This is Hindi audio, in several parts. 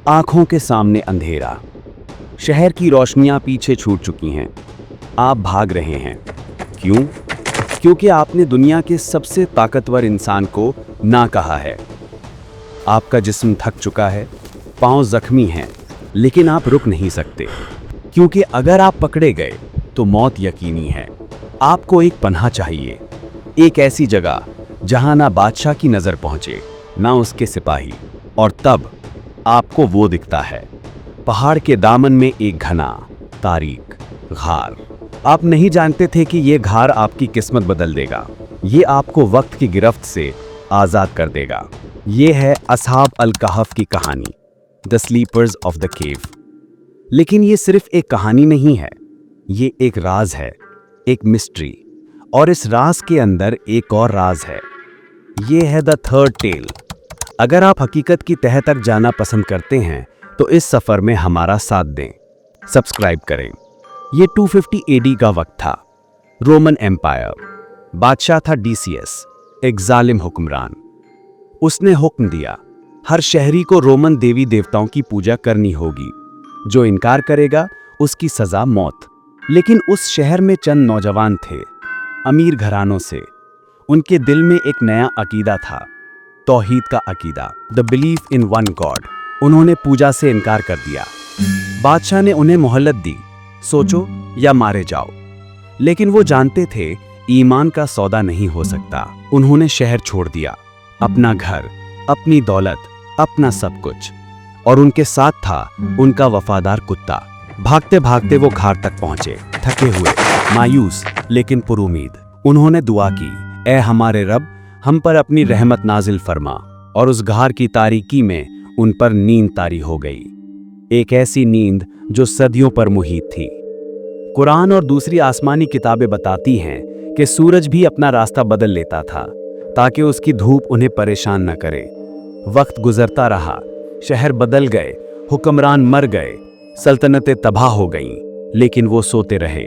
आंखों के सामने अंधेरा, शहर की रोशनियां पीछे छूट चुकी हैं। आप भाग रहे हैं। क्यों? क्योंकि आपने दुनिया के सबसे ताकतवर इंसान को ना कहा है। आपका जिस्म थक चुका है, पांव जख्मी हैं, लेकिन आप रुक नहीं सकते, क्योंकि अगर आप पकड़े गए तो मौत यकीनी है। आपको एक पनाह चाहिए, एक ऐसी जगह जहां ना बादशाह की नजर पहुंचे, ना उसके सिपाही। और तब आपको वो दिखता है, पहाड़ के दामन में एक घना तारीक घार। आप नहीं जानते थे कि ये घार आपकी किस्मत बदल देगा, ये आपको वक्त की गिरफ्त से आज़ाद कर देगा। ये है असहाब अल कहफ की कहानी, the sleepers of the cave. लेकिन ये सिर्फ एक कहानी नहीं है, ये एक राज है, एक मिस्ट्री। और इस राज के अंदर एक और राज है, ये है द थर्ड टेल। अगर आप हकीकत की तह तक जाना पसंद करते हैं तो इस सफर में हमारा साथ दें, सब्सक्राइब करें। ये 250 एडी का वक्त था। रोमन एम्पायर, बादशाह था डीसियस, एक जालिम हुक्मरान। उसने हुक्म दिया, हर शहरी को रोमन देवी देवताओं की पूजा करनी होगी। जो इनकार करेगा उसकी सजा मौत। लेकिन उस शहर में चंद नौजवान थे, अमीर घरानों से। उनके दिल में एक नया अकीदा था, तौहीद का अकीदा, the belief in one God. उन्होंने पूजा से इनकार कर दिया। बादशाह ने उन्हें मोहलत दी, सोचो या मारे जाओ। लेकिन वो जानते थे ईमान का सौदा नहीं हो सकता। उन्होंने शहर छोड़ दिया, अपना घर, अपनी दौलत, अपना सब कुछ। और उनके साथ था उनका वफादार कुत्ता। भागते भागते वो घाट तक पहुंचे, थके हुए, मायूस लेकिन पुरुमीद। उन्होंने दुआ की, ऐ हमारे रब, हम पर अपनी रहमत नाजिल फरमा। और उस घार की तारीकी में उन पर नींद तारी हो गई, एक ऐसी नींद जो सदियों पर मुहित थी। कुरान और दूसरी आसमानी किताबें बताती हैं कि सूरज भी अपना रास्ता बदल लेता था ताकि उसकी धूप उन्हें परेशान न करे। वक्त गुजरता रहा, शहर बदल गए, हुक्मरान मर गए, सल्तनतें तबाह हो गईं, लेकिन वो सोते रहे।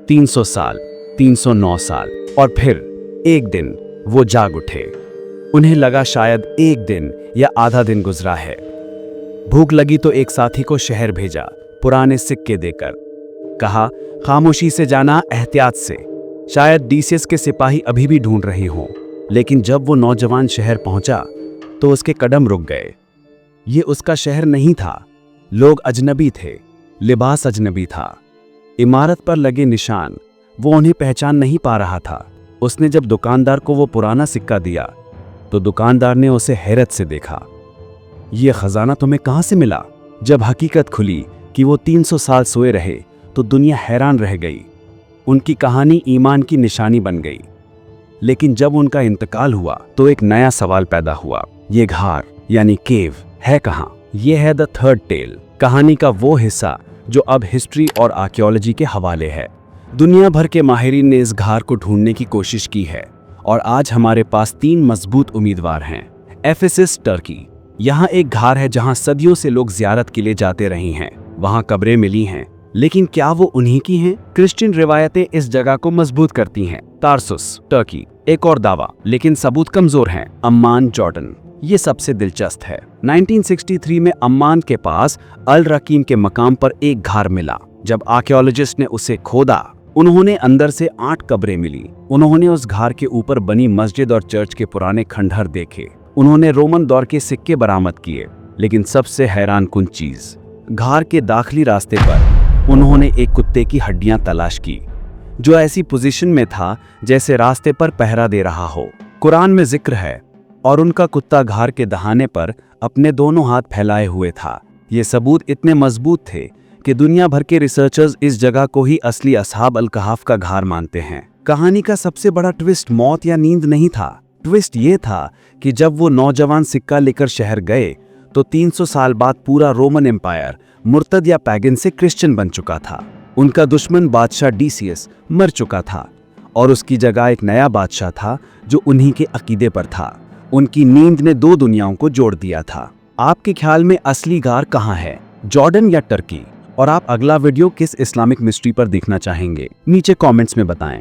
300 साल, 309 साल, और फिर एक दिन वो जाग उठे। उन्हें लगा शायद एक दिन या आधा दिन गुजरा है। भूख लगी तो एक साथी को शहर भेजा, पुराने सिक्के देकर। कहा, खामोशी से जाना, एहतियात से, शायद डीसियस के सिपाही अभी भी ढूंढ रहे हों। लेकिन जब वो नौजवान शहर पहुंचा तो उसके कदम रुक गए। ये उसका शहर नहीं था, लोग अजनबी थे, लिबास अजनबी था, इमारत पर लगे निशान, वो उन्हें पहचान नहीं पा रहा था। उसने जब दुकानदार को वो पुराना सिक्का दिया तो दुकानदार ने उसे हैरत से देखा। ये खजाना तुम्हें कहां से मिला? जब हकीकत खुली कि वो 300 साल सोए रहे तो दुनिया हैरान रह गई। उनकी कहानी ईमान की निशानी बन गई। लेकिन जब उनका इंतकाल हुआ तो एक नया सवाल पैदा हुआ, ये घार यानी केव है कहां? ये है द थर्ड टेल, कहानी का वो हिस्सा जो अब हिस्ट्री और आर्कियोलॉजी के हवाले है। दुनिया भर के माहिरीन ने इस घार को ढूंढने की कोशिश की है और आज हमारे पास 3 मजबूत उम्मीदवार हैं। Ephesus, Turkey. यहाँ एक घार है जहाँ सदियों से लोग ज़ियारत के लिए जाते रहे हैं। वहाँ कब्रें मिली हैं, लेकिन क्या वो उन्हीं की हैं? क्रिश्चियन रिवायतें इस जगह को मजबूत करती हैं। तारसुस, टर्की। एक और दावा, लेकिन सबूत कमजोर हैं। Amman, Jordan. ये सबसे दिलचस्प है। 1963 में अम्मान के पास अल रकीम के मकाम पर एक घार मिला। जब आर्कियोलॉजिस्ट ने उसे खोदा, उन्होंने अंदर से 8 कब्रें मिली। उन्होंने उस घार के ऊपर बनी मस्जिद और चर्च के पुराने खंडहर देखे। उन्होंने रोमन दौर के सिक्के बरामद किए। लेकिन सबसे हैरान कुन चीज, घार के दाखिली रास्ते पर उन्होंने एक कुत्ते की हड्डियां तलाश की, जो ऐसी पोजीशन में था जैसे रास्ते पर पहरा दे रहा हो। कुरान में जिक्र है, और उनका कुत्ता घार के दहाने पर अपने दोनों हाथ फैलाए हुए था। ये सबूत इतने मजबूत थे कि दुनिया भर के रिसर्चर्स इस जगह को ही असली असहाब अल कहफ का घार मानते हैं। कहानी का सबसे बड़ा ट्विस्ट मौत या नींद नहीं था। ट्विस्ट ये था कि जब वो नौजवान सिक्का लेकर शहर गए तो 300 साल बाद पूरा रोमन एम्पायर मुर्तद या पैगन से क्रिश्चियन बन चुका था। उनका दुश्मन बादशाह डीसियस मर चुका था और उसकी जगह एक नया बादशाह था जो उन्हीं के अकीदे पर था। उनकी नींद ने 2 दुनियाओं को जोड़ दिया था। आपके ख्याल में असली घार कहाँ है, जॉर्डन या टर्की? और आप अगला वीडियो किस इस्लामिक मिस्ट्री पर देखना चाहेंगे? नीचे कमेंट्स में बताएं।